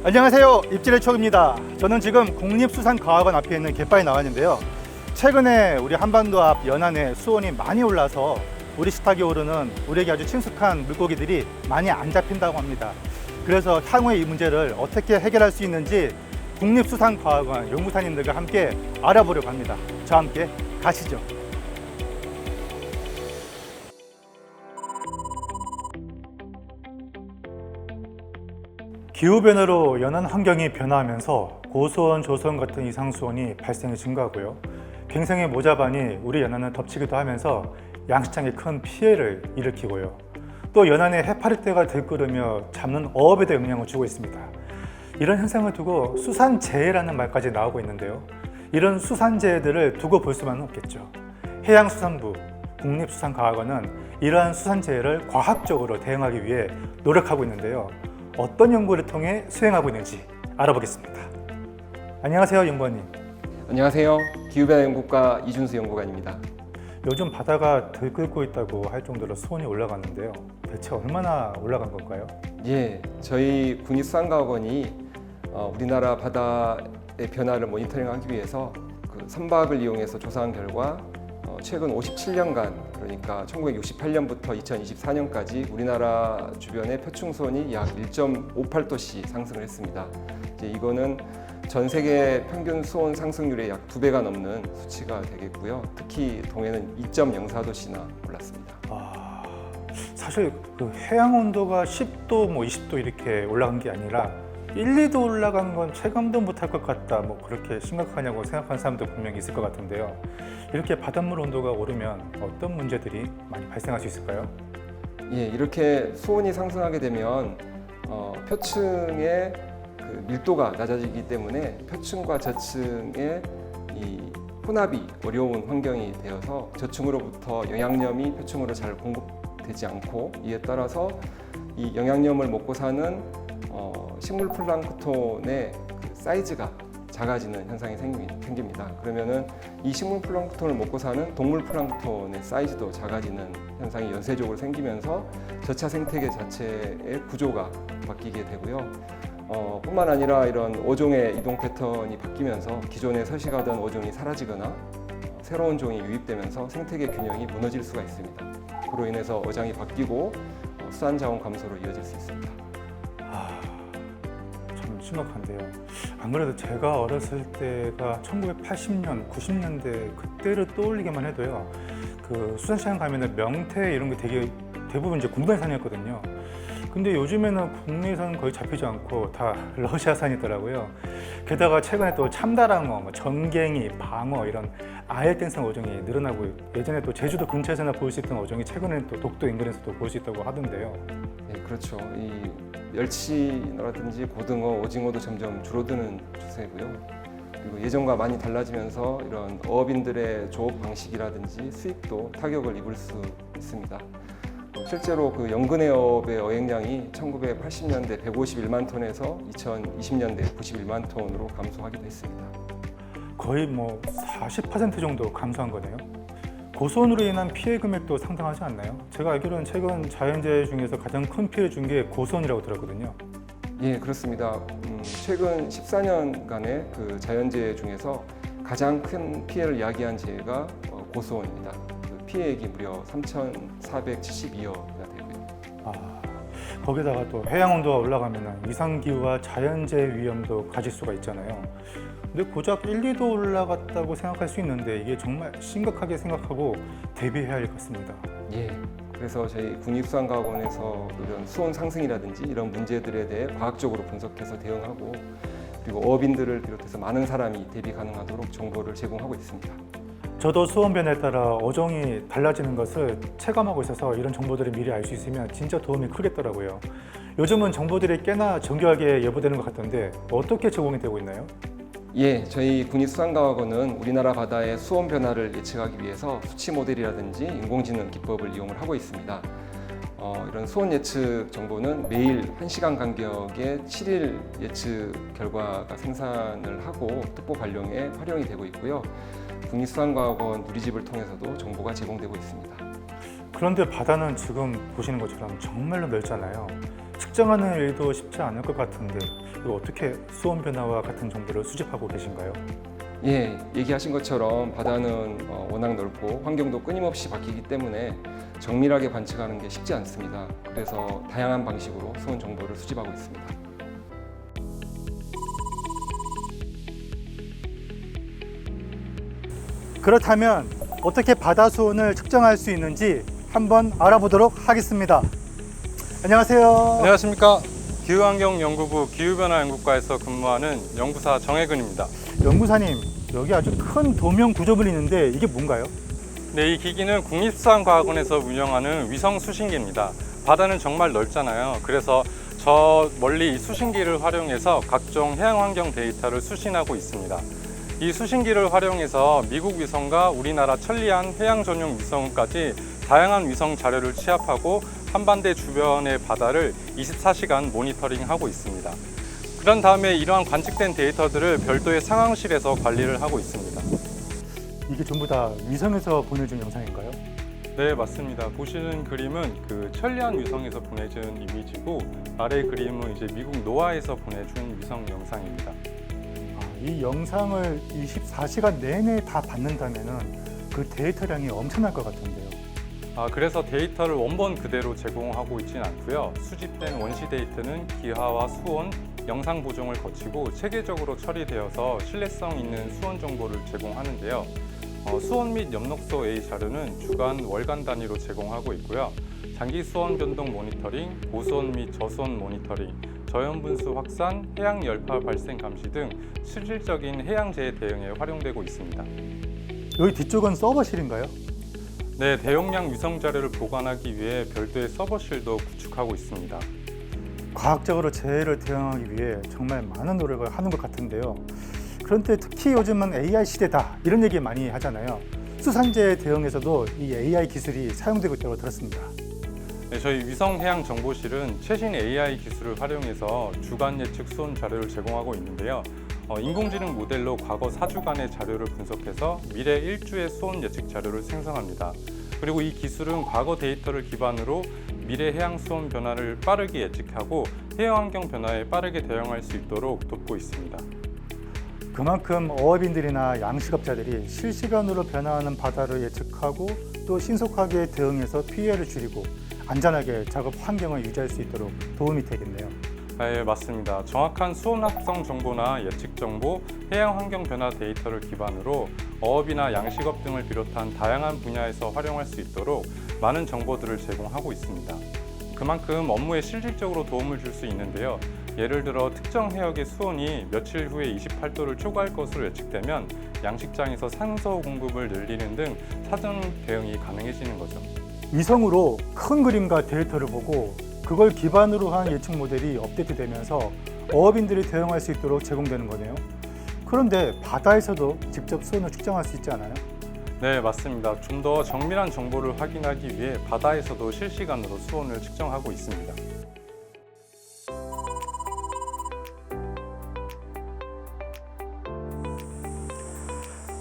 안녕하세요, 입질의 추억입니다. 저는 지금 국립수산과학원 앞에 있는 갯바에 나와 있는데요. 최근에 우리 한반도 앞 연안에 수온이 많이 올라서 우리 식탁에 오르는 우리에게 아주 친숙한 물고기들이 많이 안 잡힌다고 합니다. 그래서 향후에 이 문제를 어떻게 해결할 수 있는지 국립수산과학원 연구사님들과 함께 알아보려고 합니다. 저와 함께 가시죠. 기후변화로 연안 환경이 변화하면서 고수온, 저수온 같은 이상수온이 발생이 증가하고요. 갱생의 모자반이 우리 연안을 덮치기도 하면서 양식장에 큰 피해를 일으키고요. 또 연안에 해파리떼가 들끓으며 잡는 어업에도 영향을 주고 있습니다. 이런 현상을 두고 수산재해라는 말까지 나오고 있는데요. 이런 수산재해들을 두고 볼 수만은 없겠죠. 해양수산부, 국립수산과학원은 이러한 수산재해를 과학적으로 대응하기 위해 노력하고 있는데요. 어떤 연구를 통해 수행하고 있는지 알아보겠습니다. 안녕하세요, 연구원님. 안녕하세요. 기후변화 연구과 이준수 연구관입니다. 요즘 바다가 들끓고 있다고 할 정도로 수온이 올라갔는데요. 대체 얼마나 올라간 걸까요? 예, 저희 국립수산과학원이 우리나라 바다의 변화를 모니터링하기 위해서 그 선박을 이용해서 조사한 결과 최근 57년간, 그러니까 1968년부터 2024년까지 우리나라 주변의 표충수온이 약 1.58도씩 상승을 했습니다. 이제 이거는 전 세계 평균 수온 상승률의 약 2배가 넘는 수치가 되겠고요. 특히 동해는 2.04도씨나 올랐습니다. 사실 그 해양 온도가 10도, 20도 이렇게 올라간 게 아니라 1, 2도 올라간 건 체감도 못할 것 같다, 그렇게 심각하냐고 생각하는 사람도 분명히 있을 것 같은데요. 이렇게 바닷물 온도가 오르면 어떤 문제들이 많이 발생할 수 있을까요? 예, 이렇게 수온이 상승하게 되면 표층의 그 밀도가 낮아지기 때문에 표층과 저층의 이 혼합이 어려운 환경이 되어서 저층으로부터 영양염이 표층으로 잘 공급되지 않고, 이에 따라서 이 영양염을 먹고 사는 식물 플랑크톤의 그 사이즈가 작아지는 현상이 생깁니다. 그러면은 이 식물 플랑크톤을 먹고 사는 동물 플랑크톤의 사이즈도 작아지는 현상이 연쇄적으로 생기면서 저차 생태계 자체의 구조가 바뀌게 되고요. 뿐만 아니라 이런 어종의 이동 패턴이 바뀌면서 기존에 서식하던 어종이 사라지거나 새로운 종이 유입되면서 생태계 균형이 무너질 수가 있습니다. 그로 인해서 어장이 바뀌고 수산자원 감소로 이어질 수 있습니다. 참 심각한데요. 안 그래도 제가 어렸을 때가 1980년, 90년대 그때를 떠올리기만 해도요. 그 수산시장 가면은 명태 이런 게 되게 대부분 이제 국내산이었거든요. 근데 요즘에는 국내산 거의 잡히지 않고 다 러시아산이더라고요. 게다가 최근에 또 참다랑어, 전갱이, 방어 이런 아열땡성 어종이 늘어나고, 예전에 또 제주도 근처에서나 볼 수 있던 어종이 최근에는 또 독도 인근에서도 볼 수 있다고 하던데요. 네, 그렇죠. 이 멸치라든지 고등어, 오징어도 점점 줄어드는 추세고요. 그리고 예전과 많이 달라지면서 이런 어업인들의 조업 방식이라든지 수익도 타격을 입을 수 있습니다. 실제로 그 연근해업의 어획량이 1980년대 151만 톤에서 2020년대 91만 톤으로 감소하기도 했습니다. 거의 40% 정도 감소한 거네요. 고수온으로 인한 피해 금액도 상당하지 않나요? 제가 알기로는 최근 자연재해 중에서 가장 큰 피해를 준 게 고수온이라고 들었거든요. 예, 그렇습니다. 최근 14년간의 그 자연재해 중에서 가장 큰 피해를 야기한 재해가 고수온입니다. 그 피해액이 무려 3,472억이나 되고요. 거기다가 또 해양 온도가 올라가면 이상기후와 자연재해 위험도 가질 수가 있잖아요. 근데 고작 1, 2도 올라갔다고 생각할 수 있는데 이게 정말 심각하게 생각하고 대비해야 할 것 같습니다. 예. 그래서 저희 국립수산과학원에서 이런 수온 상승이라든지 이런 문제들에 대해 과학적으로 분석해서 대응하고, 그리고 어업인들을 비롯해서 많은 사람이 대비 가능하도록 정보를 제공하고 있습니다. 저도 수온 변화에 따라 어종이 달라지는 것을 체감하고 있어서 이런 정보들을 미리 알 수 있으면 진짜 도움이 크겠더라고요. 요즘은 정보들이 꽤나 정교하게 예보되는 것 같던데 어떻게 제공이 되고 있나요? 예, 저희 국립수산과학원은 우리나라 바다의 수온 변화를 예측하기 위해서 수치 모델이라든지 인공지능 기법을 이용을 하고 있습니다. 이런 수온 예측 정보는 매일 1시간 간격의 7일 예측 결과가 생산을 하고 특보 발령에 활용이 되고 있고요. 국립수산과학원 누리집을 통해서도 정보가 제공되고 있습니다. 그런데 바다는 지금 보시는 것처럼 정말로 넓잖아요. 측정하는 일도 쉽지 않을 것 같은데 이거 어떻게 수온 변화와 같은 정보를 수집하고 계신가요? 예, 얘기하신 것처럼 바다는 워낙 넓고 환경도 끊임없이 바뀌기 때문에 정밀하게 관측하는 게 쉽지 않습니다. 그래서 다양한 방식으로 수온 정보를 수집하고 있습니다. 그렇다면 어떻게 바다 수온을 측정할 수 있는지 한번 알아보도록 하겠습니다. 안녕하세요. 안녕하십니까. 기후환경연구부 기후변화연구과에서 근무하는 연구사 정혜근입니다. 연구사님, 여기 아주 큰 도명 구조물이 있는데 이게 뭔가요? 네, 이 기기는 국립수산과학원에서 운영하는 위성 수신기입니다. 바다는 정말 넓잖아요. 그래서 저 멀리 이 수신기를 활용해서 각종 해양환경 데이터를 수신하고 있습니다. 이 수신기를 활용해서 미국 위성과 우리나라 천리안 해양 전용 위성까지 다양한 위성 자료를 취합하고 한반대 주변의 바다를 24시간 모니터링하고 있습니다. 그런 다음에 이러한 관측된 데이터들을 별도의 상황실에서 관리를 하고 있습니다. 이게 전부 다 위성에서 보내준 영상인가요? 네, 맞습니다. 보시는 그림은 그 천리안 위성에서 보내준 이미지고 아래 그림은 이제 미국 노아에서 보내준 위성 영상입니다. 이 영상을 24시간 내내 다 받는다면은 그 데이터량이 엄청날 것 같은데요. 그래서 데이터를 원본 그대로 제공하고 있지는 않고요. 수집된 원시 데이터는 기하와 수온, 영상 보정을 거치고 체계적으로 처리되어서 신뢰성 있는 수온 정보를 제공하는데요. 수온 및 엽록소 A 자료는 주간, 월간 단위로 제공하고 있고요. 장기 수온 변동 모니터링, 고수온 및 저수온 모니터링, 저연 분수 확산, 해양 열파 발생 감시 등 실질적인 해양재해 대응에 활용되고 있습니다. 여기 뒤쪽은 서버실인가요? 네, 대용량 위성 자료를 보관하기 위해 별도의 서버실도 구축하고 있습니다. 과학적으로 재해를 대응하기 위해 정말 많은 노력을 하는 것 같은데요. 그런데 특히 요즘은 AI 시대다 이런 얘기 많이 하잖아요. 수산재해 대응에서도 이 AI 기술이 사용되고 있다고 들었습니다. 네, 저희 위성해양정보실은 최신 AI 기술을 활용해서 주간 예측 수온 자료를 제공하고 있는데요. 인공지능 모델로 과거 4주간의 자료를 분석해서 미래 1주의 수온 예측 자료를 생성합니다. 그리고 이 기술은 과거 데이터를 기반으로 미래 해양 수온 변화를 빠르게 예측하고 해양 환경 변화에 빠르게 대응할 수 있도록 돕고 있습니다. 그만큼 어업인들이나 양식업자들이 실시간으로 변화하는 바다를 예측하고 또 신속하게 대응해서 피해를 줄이고 안전하게 작업 환경을 유지할 수 있도록 도움이 되겠네요. 네, 맞습니다. 정확한 수온 합성 정보나 예측 정보, 해양 환경 변화 데이터를 기반으로 어업이나 양식업 등을 비롯한 다양한 분야에서 활용할 수 있도록 많은 정보들을 제공하고 있습니다. 그만큼 업무에 실질적으로 도움을 줄 수 있는데요. 예를 들어 특정 해역의 수온이 며칠 후에 28도를 초과할 것으로 예측되면 양식장에서 산소 공급을 늘리는 등 사전 대응이 가능해지는 거죠. 위성으로 큰 그림과 데이터를 보고 그걸 기반으로 한 예측 모델이 업데이트되면서 어업인들이 대응할 수 있도록 제공되는 거네요. 그런데 바다에서도 직접 수온을 측정할 수 있지 않아요? 네, 맞습니다. 좀 더 정밀한 정보를 확인하기 위해 바다에서도 실시간으로 수온을 측정하고 있습니다.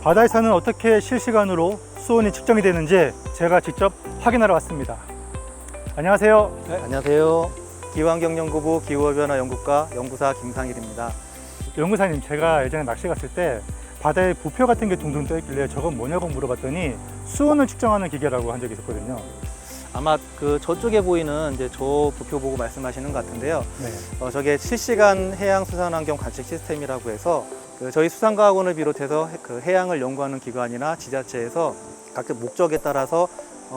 바다에서는 어떻게 실시간으로 수온이 측정이 되는지 제가 직접 확인하러 왔습니다. 안녕하세요. 네, 안녕하세요. 기후환경연구부 기후변화연구과 연구사 김상일입니다. 연구사님, 제가 예전에 낚시 갔을 때 바다에 부표 같은 게 둥둥 떠 있길래 저건 뭐냐고 물어봤더니 수온을 측정하는 기계라고 한 적이 있었거든요. 아마 그 저쪽에 보이는 이제 저 부표 보고 말씀하시는 것 같은데요. 네. 저게 실시간 해양 수산환경 관측 시스템이라고 해서 저희 수산과학원을 비롯해서 그 해양을 연구하는 기관이나 지자체에서 각각 목적에 따라서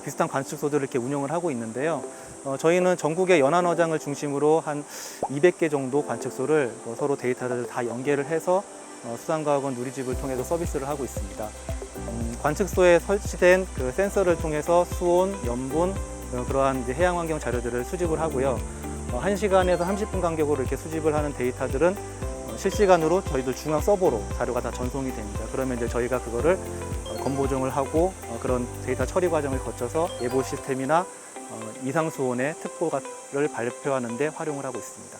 비슷한 관측소들을 이렇게 운영을 하고 있는데요. 저희는 전국의 연안어장을 중심으로 한 200개 정도 관측소를 서로 데이터를 다 연계를 해서 수산과학원 누리집을 통해서 서비스를 하고 있습니다. 관측소에 설치된 그 센서를 통해서 수온, 염분, 그러한 이제 해양환경 자료들을 수집을 하고요. 1시간에서 30분 간격으로 이렇게 수집을 하는 데이터들은 실시간으로 저희들 중앙 서버로 자료가 다 전송이 됩니다. 그러면 이제 저희가 그거를 검보정을 하고 그런 데이터 처리 과정을 거쳐서 예보 시스템이나 이상 수온의 특보를 발표하는 데 활용을 하고 있습니다.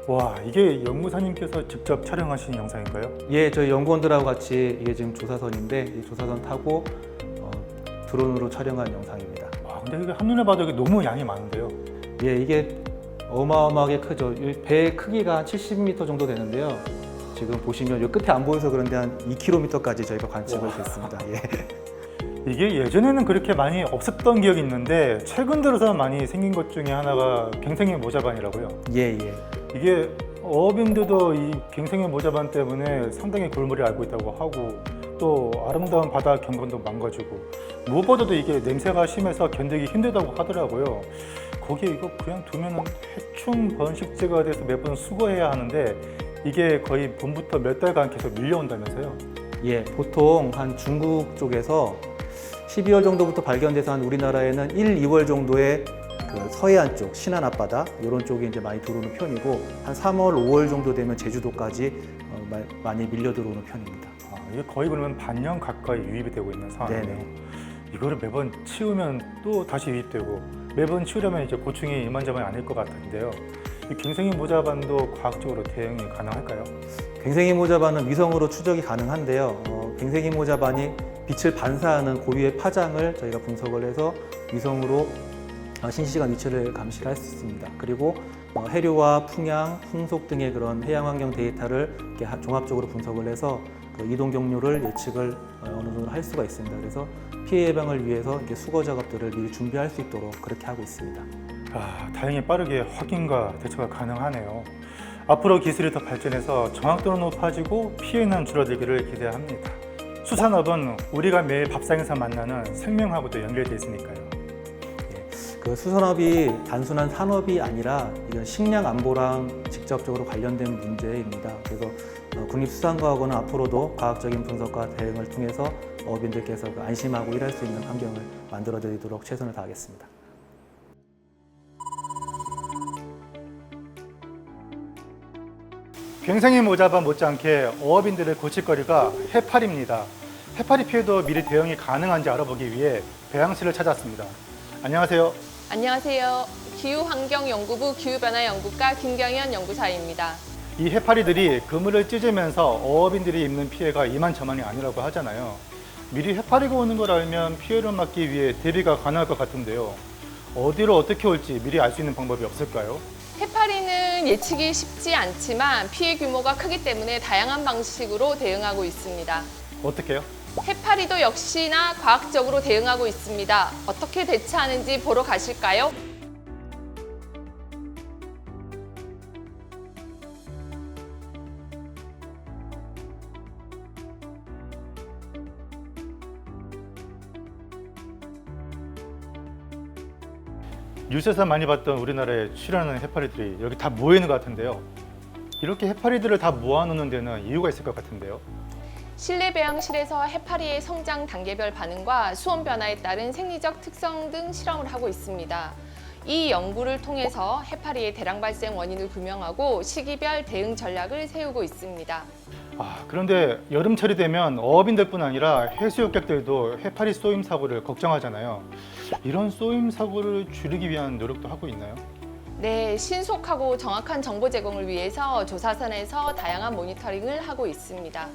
와, 이게 연구사님께서 직접 촬영하신 영상인가요? 예, 저희 연구원들하고 같이 이게 지금 조사선인데 이 조사선 타고 드론으로 촬영한 영상입니다. 와, 근데 이게 한눈에 봐도 이게 너무 양이 많은데요. 예, 이게 어마어마하게 크죠. 이 배의 크기가 한 70m 정도 되는데요. 지금 보시면 이 끝에 안 보여서 그런데 한 2km까지 저희가 관측을 했습니다. 예. 이게 예전에는 그렇게 많이 없었던 기억이 있는데 최근 들어서 많이 생긴 것 중에 하나가 갱생의 모자반이라고요. 예, 예. 이게 어업인들도 이 갱생의 모자반 때문에 상당히 골머리 앓고 있다고 하고 또 아름다운 바다 경관도 망가지고 무엇보다도 이게 냄새가 심해서 견디기 힘들다고 하더라고요. 거기에 이거 그냥 두면은 해충 번식제가 돼서 매번 수거해야 하는데 이게 거의 봄부터 몇 달간 계속 밀려온다면서요. 예, 보통 한 중국 쪽에서 12월 정도부터 발견돼서 한 우리나라에는 1, 2월 정도에 그 서해안 쪽, 신안 앞바다 이런 쪽에 이제 많이 들어오는 편이고 한 3월, 5월 정도 되면 제주도까지 많이 밀려 들어오는 편입니다. 아, 이게 거의 그러면 반년 가까이 유입이 되고 있는 상황이네요. 네네. 이거를 매번 치우면 또 다시 유입되고 매번 치우려면 이제 고충이 이만저만이 아닐 것 같은데요. 이 갱생이 모자반도 과학적으로 대응이 가능할까요? 갱생이 모자반은 위성으로 추적이 가능한데요. 갱생이 모자반이 빛을 반사하는 고유의 파장을 저희가 분석을 해서 위성으로 실시간 위치를 감시를 할 수 있습니다. 그리고 해류와 풍향, 풍속 등의 그런 해양 환경 데이터를 이렇게 종합적으로 분석을 해서 그 이동 경로를 예측을 어느 정도 할 수가 있습니다. 그래서 피해 예방을 위해서 이렇게 수거 작업들을 미리 준비할 수 있도록 그렇게 하고 있습니다. 아, 다행히 빠르게 확인과 대처가 가능하네요. 앞으로 기술이 더 발전해서 정확도는 높아지고 피해는 줄어들기를 기대합니다. 수산업은 우리가 매일 밥상에서 만나는 생명하고도 연결되어 있으니까요. 그 수산업이 단순한 산업이 아니라 이건 식량 안보랑 직접적으로 관련된 문제입니다. 그래서 국립수산과학원은 앞으로도 과학적인 분석과 대응을 통해서 어업인들께서 안심하고 일할 수 있는 환경을 만들어 드리도록 최선을 다하겠습니다. 갱생이 모자반 못지않게 어업인들의 고칠거리가 해파리입니다. 해파리 피해도 미리 대응이 가능한지 알아보기 위해 배양실을 찾았습니다. 안녕하세요. 안녕하세요. 기후환경연구부 기후변화연구과 김경현 연구사입니다. 이 해파리들이 그물을 찢으면서 어업인들이 입는 피해가 이만저만이 아니라고 하잖아요. 미리 해파리가 오는 걸 알면 피해를 막기 위해 대비가 가능할 것 같은데요. 어디로 어떻게 올지 미리 알 수 있는 방법이 없을까요? 해파리는 예측이 쉽지 않지만 피해 규모가 크기 때문에 다양한 방식으로 대응하고 있습니다. 어떻게요? 해파리도 역시나 과학적으로 대응하고 있습니다. 어떻게 대처하는지 보러 가실까요? 뉴스에서 많이 봤던 우리나라에 출현하는 해파리들이 여기 다 모이는 것 같은데요. 이렇게 해파리들을 다 모아놓는 데는 이유가 있을 것 같은데요. 실내 배양실에서 해파리의 성장 단계별 반응과 수온 변화에 따른 생리적 특성 등 실험을 하고 있습니다. 이 연구를 통해서 해파리의 대량 발생 원인을 규명하고 시기별 대응 전략을 세우고 있습니다. 그런데 여름철이 되면 어업인들뿐 아니라 해수욕객들도 해파리 쏘임 사고를 걱정하잖아요. 이런 쏘임 사고를 줄이기 위한 노력도 하고 있나요? 네, 신속하고 정확한 정보 제공을 위해서 조사선에서 다양한 모니터링을 하고 있습니다.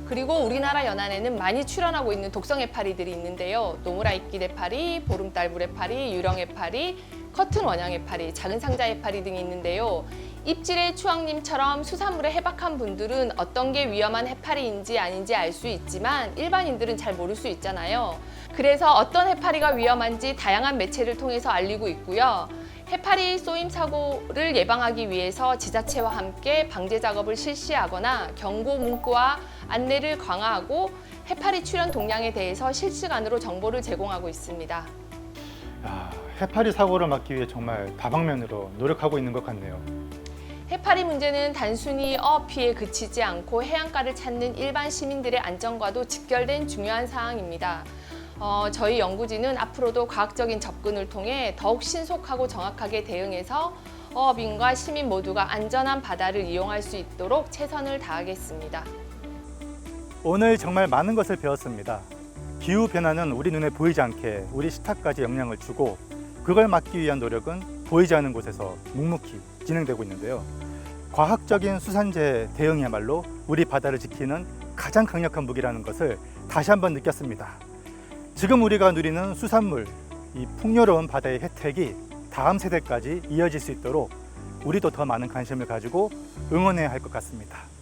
그리고 우리나라 연안에는 많이 출현하고 있는 독성 해파리들이 있는데요. 노무라 이끼 해파리, 보름달 물해파리, 유령 해파리, 커튼 원형 해파리, 작은 상자 해파리 등이 있는데요. 입질의 추왕님처럼 수산물에 해박한 분들은 어떤 게 위험한 해파리인지 아닌지 알 수 있지만 일반인들은 잘 모를 수 있잖아요. 그래서 어떤 해파리가 위험한지 다양한 매체를 통해서 알리고 있고요. 해파리 쏘임 사고를 예방하기 위해서 지자체와 함께 방제 작업을 실시하거나 경고 문구와 안내를 강화하고 해파리 출현 동향에 대해서 실시간으로 정보를 제공하고 있습니다. 해파리 사고를 막기 위해 정말 다방면으로 노력하고 있는 것 같네요. 해파리 문제는 단순히 어업 피해에 그치지 않고 해안가를 찾는 일반 시민들의 안전과도 직결된 중요한 사항입니다. 저희 연구진은 앞으로도 과학적인 접근을 통해 더욱 신속하고 정확하게 대응해서 어업인과 시민 모두가 안전한 바다를 이용할 수 있도록 최선을 다하겠습니다. 오늘 정말 많은 것을 배웠습니다. 기후변화는 우리 눈에 보이지 않게 우리 식탁까지 영향을 주고 그걸 막기 위한 노력은 보이지 않는 곳에서 묵묵히 진행되고 있는데요. 과학적인 수산재 대응이야말로 우리 바다를 지키는 가장 강력한 무기라는 것을 다시 한번 느꼈습니다. 지금 우리가 누리는 수산물, 이 풍요로운 바다의 혜택이 다음 세대까지 이어질 수 있도록 우리도 더 많은 관심을 가지고 응원해야 할 것 같습니다.